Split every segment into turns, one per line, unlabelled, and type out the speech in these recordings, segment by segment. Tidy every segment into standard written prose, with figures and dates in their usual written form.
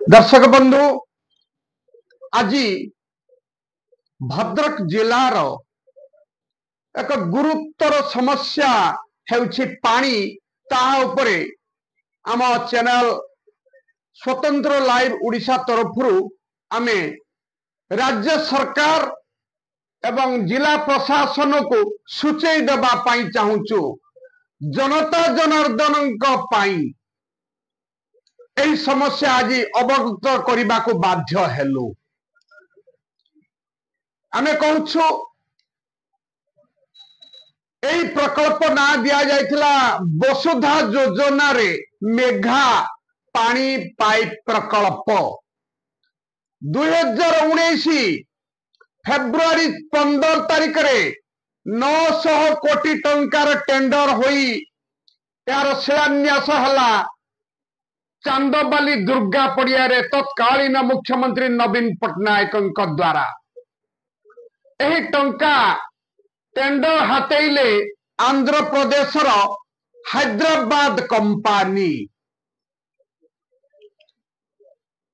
दर्शक बंधु आज भद्रक जिलार एक गुरुतर समस्या हेउछि पानी ताहा उपरे आम चैनल स्वतंत्र लाइव ओडिशा तरफ आमे राज्य सरकार एवं जिला प्रशासन को सूचई देबा पाई चाहूचु। जनता जनार्दन एही समस्या आज अवगत करने को बाध्य हेलु। आमे कहूछु एही प्रकल्प ना दिया जायतिला वसुधा योजना रे मेघा पानी पाइप प्रकल्प 2019 फेब्रुआरी 15 तारिख रे 900 कोटी टंकार टेंडर होई यार शिलान्यास हला चांदबाली दुर्गा पड़िया रे तत्कालीन मुख्यमंत्री नवीन पट्टनायक द्वारा एही टंका tender हातेइले Andhra Pradesh Hyderabad company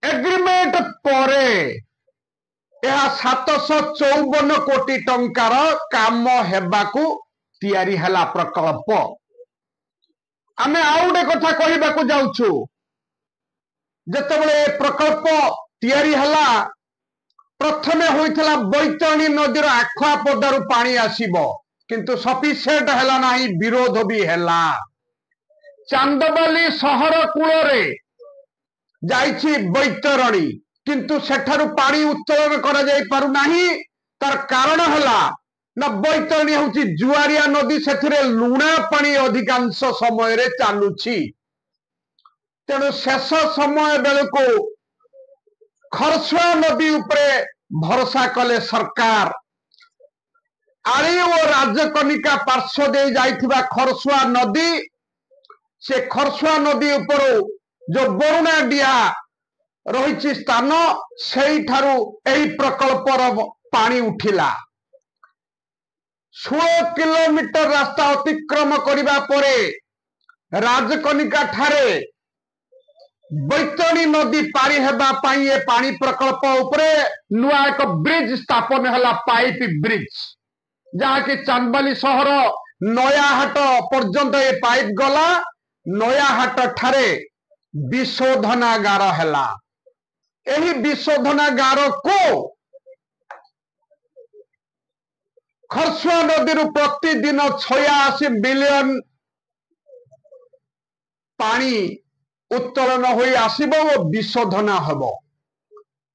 agreement परे यह 754 कोटी टंकार काम हेबाकू तैयारी हला प्रकल्प। आमे आउडे कथा कहबाकू जाउछु जेतेबेले प्रकल्प तैयारी हला प्रथमे होइथला बैतरणी नदीर आखुआ पदारु पानी आसीबो किंतु सफिशिएंट हला नाही, विरोध भी हला। चांदबाली शहर कूलरे जाइछि बैतरणी किंतु सेठारु पानी उत्तोलन करा जाई पारु नाही। तार कारण हला ना बैतरणी होउछि जुआरिया नदी, सेथिरे लुणा पानी अधिकांश समय रे चालुछि। तेणु शेष समय बेलको खरसुआ नदी उपरे भरोसा कले सरकार। आली और राजकनिका पार्श्व दे जाइथिबा खरसुआ नदी, से खरसुआ नदी उपरो जो बरुणा डिया रही स्थान से प्रकल्पर पानी उठिला। 16 किलोमीटर रास्ता अतिक्रम करने परे राजकनिका ठारे बैतरणी नदी पारी हेबा पाई ए पानी प्रकल्प उपरे नुआ एक ब्रिज स्थापन हला, पाइप ब्रिज, जहाँ कि चांदबाली शहर नयाहाट पर्यंत ए पाइप गला। नयाहाट ठारे विशोधनागार हला। एही विशोधनागार को खरसुआ नदी प्रतिदिन 86 मिलियन पानी उत्तोलन होई आसीबो और विशोधना हबो।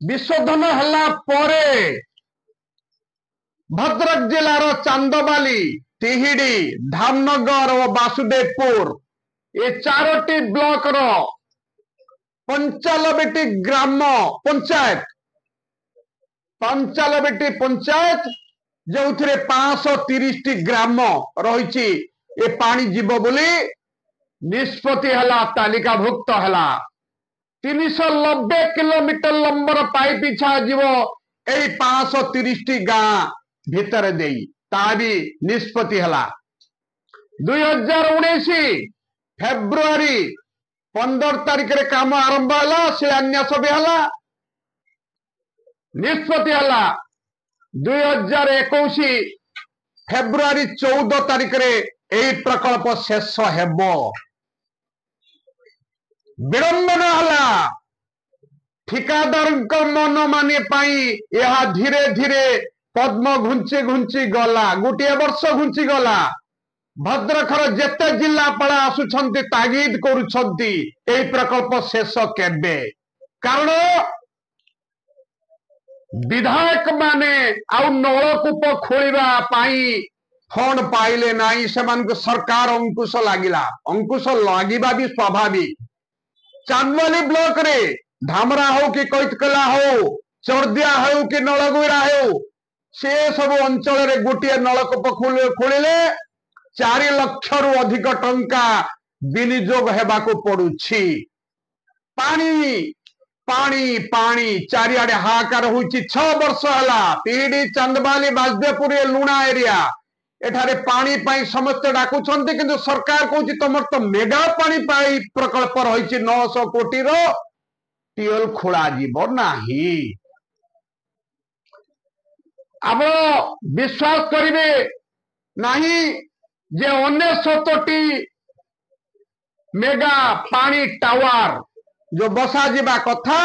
विशोधन हला परे भद्रक जिलार चांदबाली, तिहिडी, धामनगर और वासुदेवपुर ये 4टी ब्लॉक रो 95टी ग्राम पंचायत 95टी पंचायत जो 530टी ग्राम रही ए पानी जीव बोली निष्पत्ति हला, तालिकाभुक्त हला। 390 किलोमीटर लंबर पाइप इच्छा जीव ए 530टी गाँ भीतर देई ता भी निष्पत्ति हला। 2019 फेब्रुआरी 15 तारिख रे काम आरंभ हला, शिलान्यास भी हला, निष्पत्ति हला। 2021 फेब्रुआरी 14 तारिख रे एई प्रकल्प शेष हेबो। विडंबन हला ठिकादार मन माने पाई यह धीरे धीरे पद्म घुंची घुंची गला, गोटे वर्ष घुंची गला। भद्रखर जेते जिलापाल आसुछंती तागिद करुछंती एई प्रकल्प शेष केबे। कारण विधायक माने आउ नलकूप खोलिबा पाई फंड पाइले नाही, सेमानक सरकार अंकुश लागिला। अंकुश लागिबा भी स्वाभाविक। चांदबाली ब्लॉक रे धामरा हो कि कैतकला हो, चौरदिया हो कि नलगुरा हो, से सब अंचल रे गोटे नलकूप खोलिले 4 लाख रु अधिक टंका विनियोग हेबाको पड़ुछि। पानी पानी पानी चारिआडे हाहाकार होइछि। 6 वर्ष हला तिहिडी, चांदबाली, वासुदेवपुर लुणा एरिया एठारे पानी पाई समस्त डाकुछंती, किंतु सरकार कहूछि तमर तो मेगा पानी पाई प्रकल्प रही 900 कोटी रो टिओल खोला जीव नाही। आप विश्वास करिवे नहीं जे 69टी मेगा पानी टावर जो बसा जीवा कथा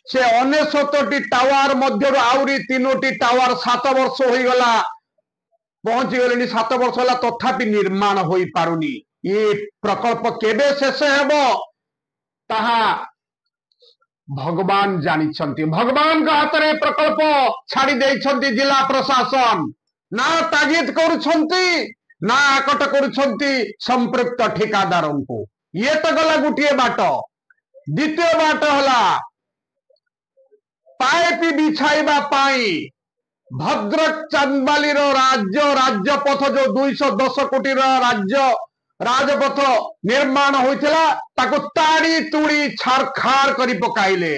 से 69टी टावर मध्य आउरी 3टी टावर 7 वर्ष हो गला पहुंची गले 7 वर्ष होला तथापि निर्माण हो पारुनी। ये प्रकल्प केबे शेष हेबो ताहा भगवान जानिछंती। भगवान का हाथ रे प्रकल्प छाड़ी देइछंती। जिला प्रशासन ना तागिद करुछंती ना आकट करुछंती संपृक्त ठेकादार को। ये तो गला गुटिए बाट। द्वितीय बाट होला पाइप बिछाइबा पाई भद्रक चांदबाली राजपथ जो 210 कोटी राज्य राजपथ निर्माण होइथिला ताको ताड़ी तुड़ी छारखार करी पकाइले।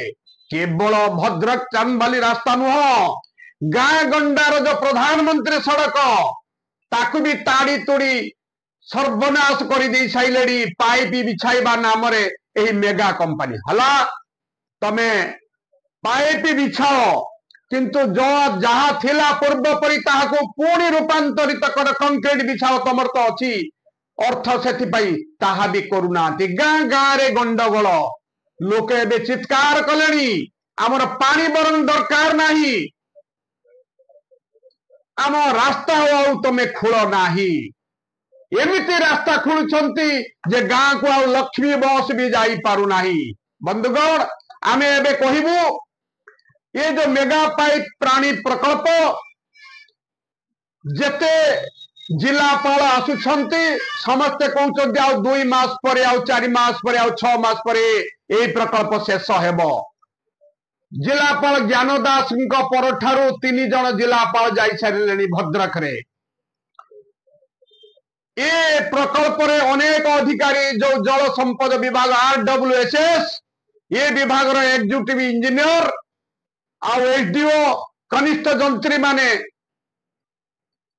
केवल भद्रक चांदबाली रास्ता नुह गाँ गंडार जो प्रधानमंत्री सड़क ताकू भी ताड़ी तुड़ी सर्वनाश कर दे साइलेडी पाइप बिछाइबा नाम रे एही मेगा कंपनी हला। तमे पाइप बिछाओ किंतु जो जहा थिला पूर्व परी ताहाको पुणी रूपांतरित कर कंक्रीट बिछाओ तमर तो अछि अर्थ से ताहा भी करूना। गाँ गाँ रे गंडगोल लोके एबे चित्कार कलेनी आमर पानी बरन दरकार नाही आम रास्ता हो तमे खोल नाही। एमिति रास्ता खोलुछंती जे गाँ को आ लक्ष्मी बस भी जाई पारु नाही। बंधुगण आमे एबे कहिबू ये जो मेगा पाइप प्राणी प्रकल्प जेते जिलापाल आसुछंती समस्ते कहउछंती आ 2 मास परे आ 4 मास परे आ 6 मास परे ए प्रकल्प शेष हेबो। जिलापाल ज्ञान दास परठारु 3 जन जिलापाल जाई सारिलेनी भद्रक रे। ए प्रकल्प रे अनेक अधिकारी जो जल संपद विभाग RWSS ये विभाग रो एग्जीक्यूटिव इंजीनियर आ एसडीओ कनिष्ठ जंत्री माने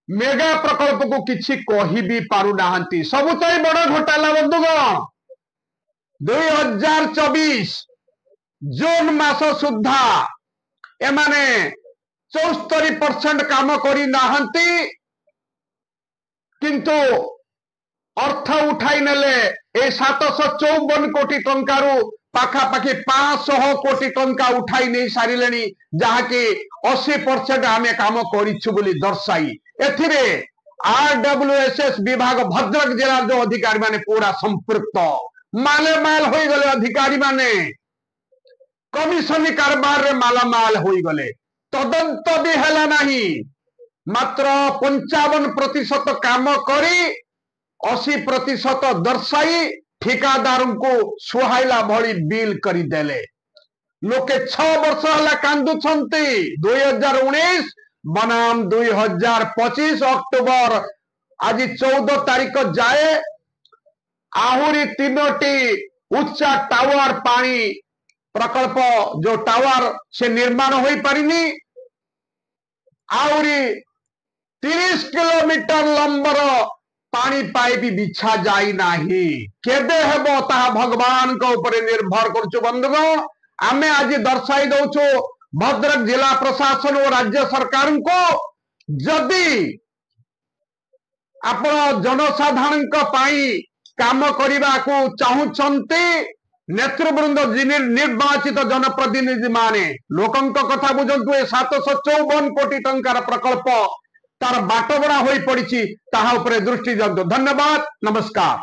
मेगा प्रकल्प को किछि कहि भी पारु नाहंती। सबुतई बड़ घोटाला बंधुगण 2024 जून मास सुद्धा एमाने 74% काम करी नाहंती किंतु अर्थ उठाई नेले ए 754 कोटी टंकारु पाखापाखि 500 कोटी टंका उठाई नहीं सारिलेनी जहाँकि 80% आमे काम करिछु बोली दर्शाई। एथिरे RWSS विभाग भद्रक जिला जो अधिकारी माने पूरा संपृक्त माले माल हो गले। अधिकारी माने कमिशन कारबार रे मालामाल हो गले। तदंत भी हैला नहीं मात्र 55% काम करी 80% दर्शाई ठेकादार को सुहाइला भली बिल करी देले। लोके 6 वर्ष हला कांदुछंती 2019 बनाम 2025 अक्टोबर आज 14 तारीख जाए आहुरी 3टी उच्चा टावर पानी प्रकल्प जो टावर से निर्माण हो पारिनी आहुरी 30 किलोमीटर लंबर पानी पाइप बिछा जाई नाही। केबे हेबो ताहा भगवान को ऊपर निर्भर करछु। बंधुगण आमे आज दर्शाई दउछु भद्रक जिला प्रशासन और राज्य सरकार को जदि आपण जनसाधारण काम करने को चाहूंती नेतृवृंद निर्वाचित जनप्रतिनिधि माने लोकंक कथा बुझंतु। 754 कोटी टंकार प्रकल्प तार बाटबड़ा हो पड़ी ताहा उपरे दृष्टि दियंतु। धन्यवाद, नमस्कार।